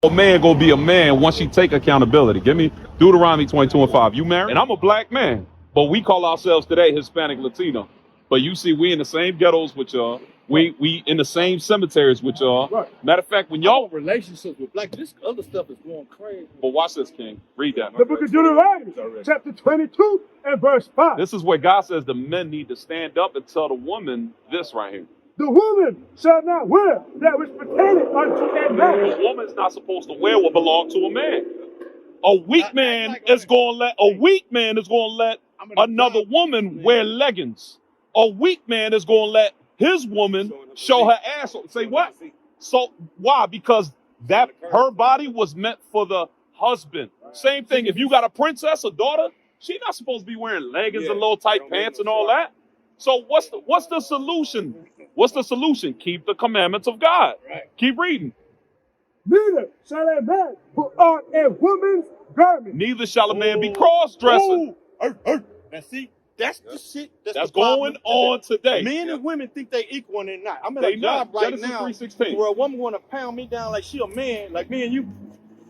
A man gonna be a man once he take accountability. Give me Deuteronomy 22:5. You married? And I'm a black man, but we call ourselves today Hispanic Latino. But you see, we in the same ghettos with y'all. We in the same cemeteries with y'all. Right. Matter of fact, when y'all relationships with black, this other stuff is going crazy. But watch this, King. Read that. The book of Deuteronomy, chapter 22 and verse 5. This is where God says the men need to stand up and tell the woman this right here. The woman shall not wear that which pertaineth unto a man. The woman's not supposed to wear what belongs to a man. A weak man is going to let another woman wear leggings. A weak man is going to let his woman show her ass. Say what? So why? Because that her body was meant for the husband. Same thing. If you got a princess, a daughter, she's not supposed to be wearing leggings and little tight pants and all that. So what's the solution? What's the solution? Keep the commandments of God. Keep reading. Neither shall a man put on a woman's garment. Neither shall a man be cross-dressing. Now see, that's the shit that's going on today. Men and women think they equal and they're not. I'm in They a job not. right Genesis now 3:16. where a woman want to pound me down like she a man, like me and you,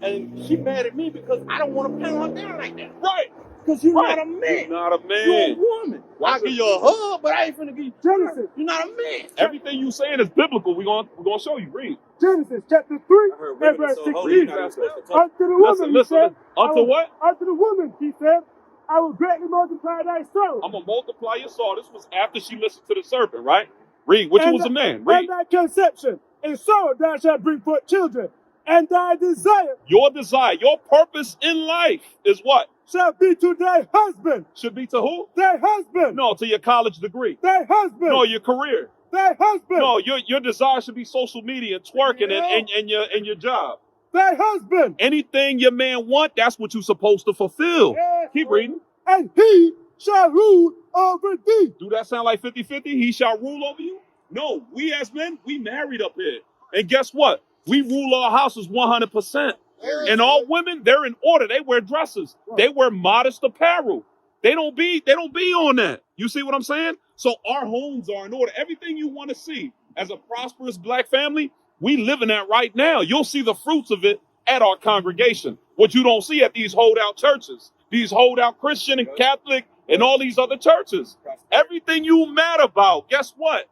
and she mad at me because I don't want to pound her down like that. Right. Because you're not a man. You're not a man. You're a woman. I'll give you a hug, but I ain't finna give you Genesis. You're not a man. Everything you saying is biblical. We're gonna show you. Read. Genesis chapter 3 and verse 16. Unto the woman he said, Unto what? Unto the woman he said, I will greatly multiply thy sorrow. I'm gonna multiply your sorrow. This was after she listened to the serpent, right? Read. Which was a man. Read. And thy conception, and sorrow thou shalt bring forth children, and thy desire. Your desire, your purpose in life is what? Shall be to thy husband. Should be to who? Thy husband. No, to your college degree. Thy husband. No, your career. Thy husband. No, your desire should be social media and twerking and your job. Thy husband. Anything your man want, that's what you're supposed to fulfill. Yes. Keep reading. And he shall rule over thee. Do that sound like 50-50? He shall rule over you? No, we as men, we married up here. And guess what? We rule our houses 100%. And all women, they're in order. They wear dresses. They wear modest apparel. They don't be on that. You see what I'm saying? So our homes are in order. Everything you want to see as a prosperous black family, we live in that right now. You'll see the fruits of it at our congregation. What you don't see at these holdout churches, these holdout Christian and Catholic and all these other churches. Everything you mad about, guess what?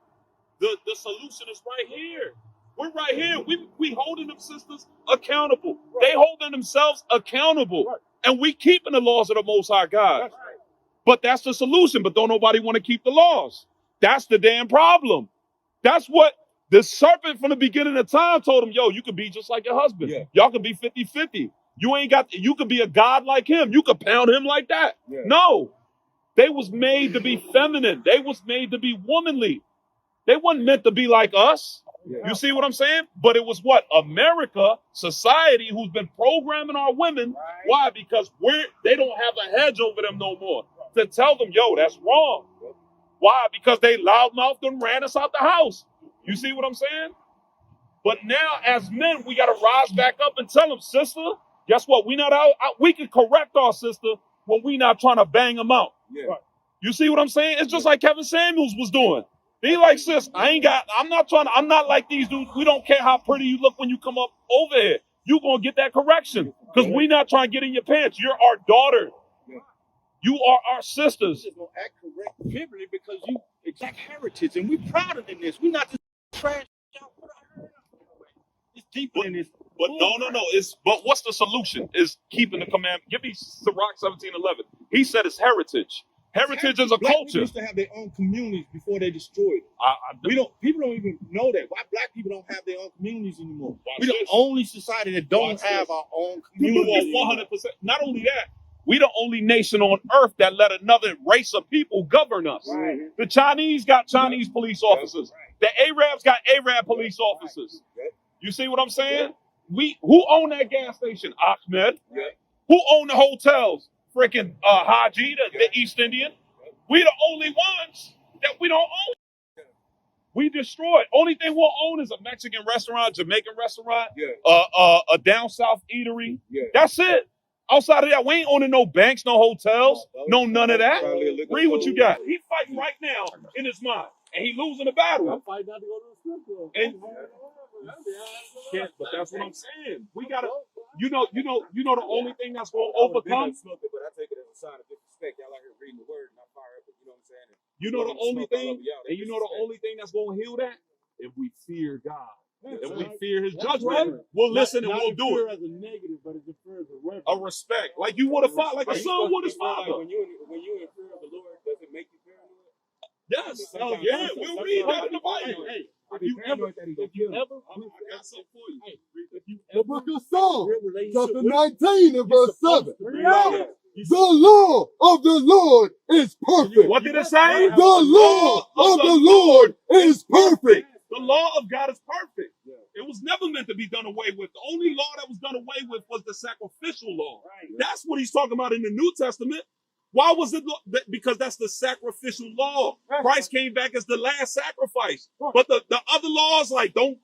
The solution is right here. We're right here. We holding them sisters accountable. They holding themselves accountable. And we keeping the laws of the Most High God. But that's the solution. But don't nobody want to keep the laws. That's the damn problem. That's what the serpent from the beginning of time told him. Yo, you could be just like your husband. Y'all could be 50-50. You could be a god like him. You could pound him like that. No. They was made to be feminine. They was made to be womanly. They wasn't meant to be like us. You see what I'm saying? But it was what? America, society, who's been programming our women. Why? Because they don't have a hedge over them no more to tell them, yo, that's wrong. Why? Because they loudmouthed and ran us out the house. You see what I'm saying? But now, as men, we got to rise back up and tell them, sister, guess what? We not out. We can correct our sister when we not trying to bang them out. You see what I'm saying? It's just like Kevin Samuels was doing. He like, sis, I'm not like these dudes. We don't care how pretty you look when you come up over here. You gonna get that correction because we not trying to get in your pants. You're our daughter. You are our sisters. You're gonna act correct biblically because you exact heritage, and we prouder than this. We not just trash out. It's deeper than this. But no. But what's the solution? Is keeping the commandment. Give me Sirach 17:11. He said it's heritage. Heritage is a black culture. People used to have their own communities before they destroyed it. People don't even know that. Why black people don't have their own communities anymore? We're the only society that don't have our own community. 100%. Not only that, we the only nation on earth that let another race of people govern us. The Chinese got Chinese police officers. The Arabs got Arab police officers. You see what I'm saying? Who own that gas station? Ahmed. Who own the hotels? Freaking Haji, the East Indian. We the only ones that we don't own. We destroy it. Only thing we'll own is a Mexican restaurant, Jamaican restaurant, a down south eatery. That's it. Outside of that, we ain't owning no banks, no hotels, no none of that. Read what you got. He fighting right now in his mind, and he losing the battle. I'm fighting not to go to the strip club. And can't, but that's what I'm saying. We gotta, you know, the only thing that's gonna overcome. But I take it as a sign of disrespect. Y'all out here reading the word, not fire up. You know what I'm saying? You know the only thing, and you know the only thing that's gonna heal that if we fear God. If we fear His judgment, we'll listen and we'll do it. As a negative, but it's a fear as a reverence. A respect, like you would have fought, like a son would his father. When you in fear of the Lord, does it make you paranoid? Yes. Oh yeah, we'll read that in the Bible. Hey, If you ever, I got something for you. The book of Psalms, chapter relationship 19 and verse 7. Yeah. The law of the Lord is perfect. What did it say? The law of the Lord is perfect. The law of God is perfect. It was never meant to be done away with. The only law that was done away with was the sacrificial law. That's what he's talking about in the New Testament. Why was it? Because that's the sacrificial law. Christ came back as the last sacrifice. But the other laws, like don't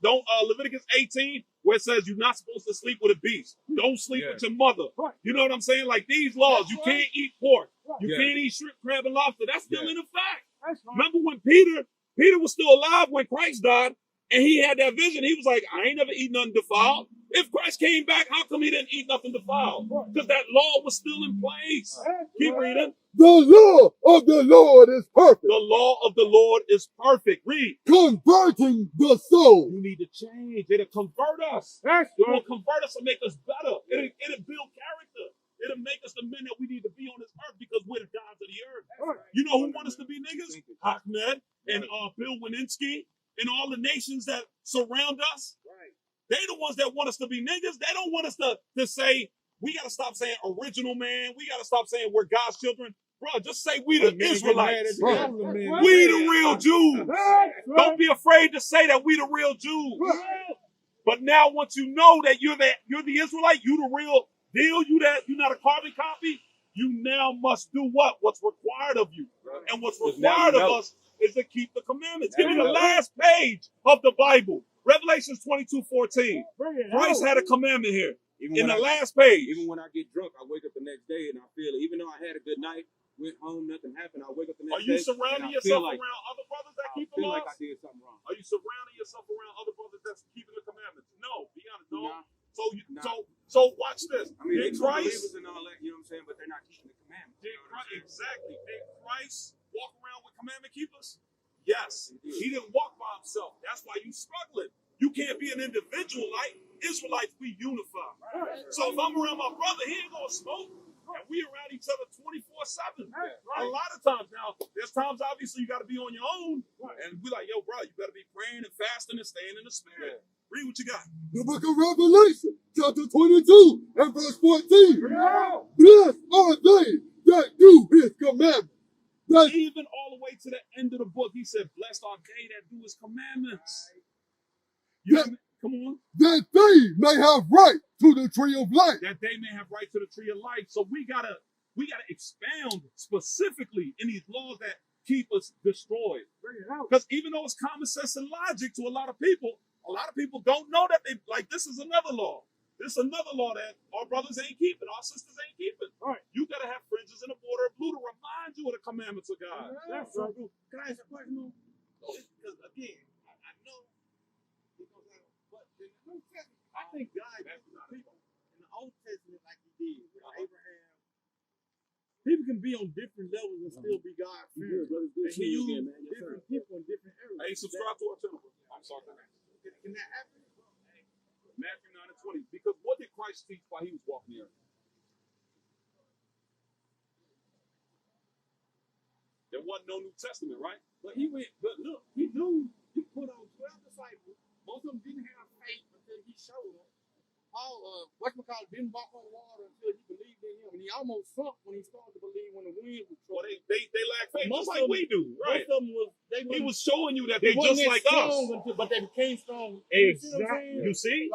Leviticus 18, where it says you're not supposed to sleep with a beast. Don't sleep with your mother. You know what I'm saying? Like these laws, you can't eat pork. You can't eat shrimp, crab, and lobster. That's still in effect. Remember when Peter was still alive when Christ died, and he had that vision. He was like, I ain't never eat nothing defiled. If Christ came back, how come he didn't eat nothing defiled? Because that law was still in place. Keep reading. The law of the Lord is perfect. The law of the Lord is perfect. Read. Converting the soul. You need to change. It'll convert us. That's It will convert us and make us better. It'll build character. It'll make us the men that we need to be on this earth because we're the gods of the earth. You know who want us to be niggas? Ahmed and Bill Wininski and all the nations that surround us. They the ones that want us to be niggas. They don't want us to say, we got to stop saying original man. We got to stop saying we're God's children. Bro, just say we the Israelites. We the real Jews. Don't be afraid to say that we the real Jews. But now once you know that you're the Israelite, you the real deal, you're not a carbon copy, you now must do what? What's required of you. And what's required of us is to keep the commandments. Give me the last page of the Bible. Revelations 22:14. Christ had a commandment here. In the last page. Even when I get drunk, I wake up the next day and I feel it. Even though I had a good night, went home, nothing happened, I wake up the next day. Are you surrounding yourself around other brothers that keep the laws? I feel like I did something wrong. Are you surrounding yourself around other brothers that's keeping the commandments? No, be honest, no. So watch this. I mean, did they Christ believers and all that, you know what I'm saying, but they're not keeping the commandments. Exactly. Did Christ walk around with commandment keepers? Yes. He didn't walk by himself. That's why you struggling. You can't be an individual like Israelites. We unify. So if I'm around my brother, he ain't gonna smoke. And we around each other 24/7. A lot of times now, there's times obviously you got to be on your own, and be like, yo, bro, you better be praying and fasting and staying in the spirit. Read what you got. The book of Revelation, chapter 22 and verse 14. Blessed are they that do his commandments. Even all the way to the end of the book, he said, blessed are they that do his commandments. Come on. That they may have right to the tree of life. That they may have right to the tree of life. So we gotta expound specifically in these laws that keep us destroyed. Because even though it's common sense and logic to a lot of people don't know that they like this is another law. This is another law that our brothers ain't keeping, our sisters ain't keeping. You gotta have fringes in the border of blue to remind you of the commandments of God. That's right. Can I ask a question? Because again, I know it goes out, but in the New Testament, I think God used people in the Old Testament like he did with Abraham. People can be on different levels and still be God-fearing. And he used different people in different areas. Hey, subscribe to our channel. I'm sorry. Can that happen? Matthew 9:20. Because what did Christ teach while he was walking the earth? There wasn't no New Testament, right? But look, he knew he put on 12 disciples. Most of them didn't have faith until he showed them. Paul, didn't walk on water until he believed in him. And he almost sunk when he started to believe when the wind was Well, troubled. they lack faith, just like we do, right? Most of them He was showing you that they just like us. But they became strong. Exactly. You see?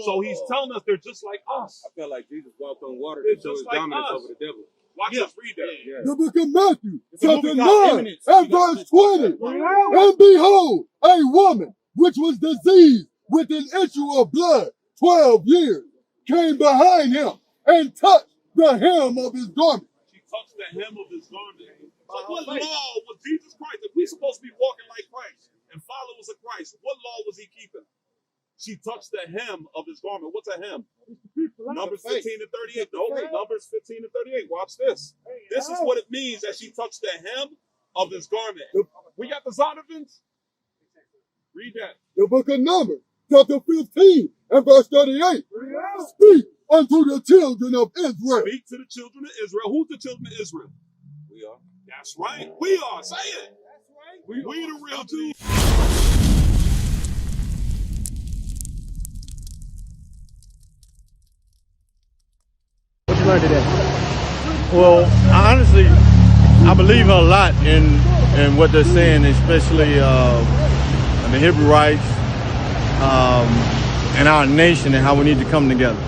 So he's telling us they're just like us. I felt like Jesus walked on water They're to show just his like dominance us. over the devil. Watch us read that. The book of Matthew, It's a movie chapter called 9 Eminence. and verse 20. And behold, a woman which was diseased with an issue of blood 12 years came behind him and touched the hem of his garment. She touched the hem of his garment. So what law was Jesus Christ? If we're supposed to be walking like Christ and followers of Christ, what law was he keeping? she touched the hem of his garment. What's a hem? People, Numbers 15 and 38. No, Numbers 15 and 38. Watch this. This is what it means that she touched the hem of his garment. We got the Zondervans? Read that. The book of Numbers, chapter 15 and verse 38. Speak unto the children of Israel. Speak to the children of Israel. Who's the children of Israel? We are. That's right. We are. Say it. We the real Jews. What you learned today? Well, honestly, I believe a lot in what they're saying, especially the Israelites and our nation and how we need to come together.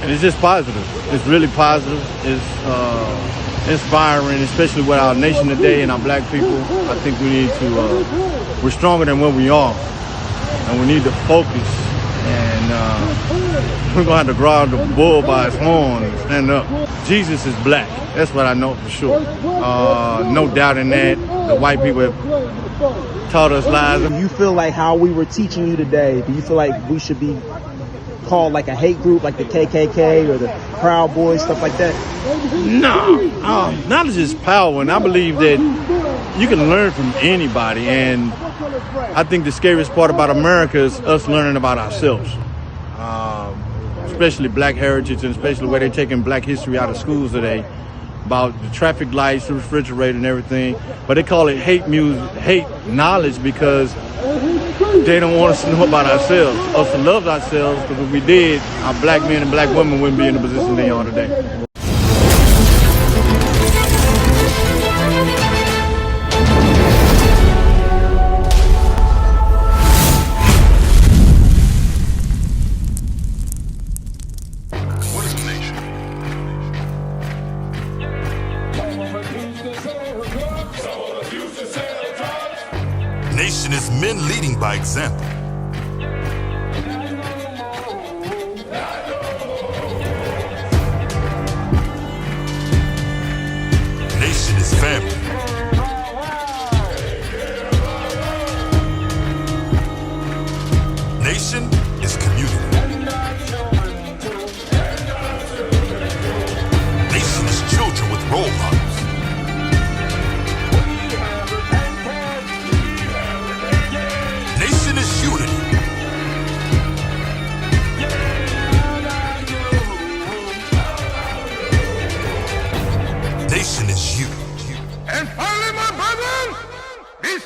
And it's just positive. It's really positive. It's inspiring, especially with our nation today and our black people. I think we need to, we're stronger than what we are. And we need to focus. And we're going to have to grab the bull by its horn and stand up. Jesus is black. That's what I know for sure. No doubt in that. The white people have taught us lies. Do you feel like how we were teaching you today, do you feel like we should be called like a hate group like the KKK or the Proud Boys, stuff like that? No, knowledge is power, and I believe that you can learn from anybody. And I think the scariest part about America is us learning about ourselves, especially black heritage, and especially where they're taking black history out of schools today, about the traffic lights, the refrigerator, and everything. But they call it hate knowledge, because they don't want us to know about ourselves, us to love ourselves, because if we did, our black men and black women wouldn't be in the position they are today. What is a nation? Nation is men leading by example. Nation is family. Nation is community. Nation is children with role models. Nation is unity. Nation is you. And finally, my brethren, be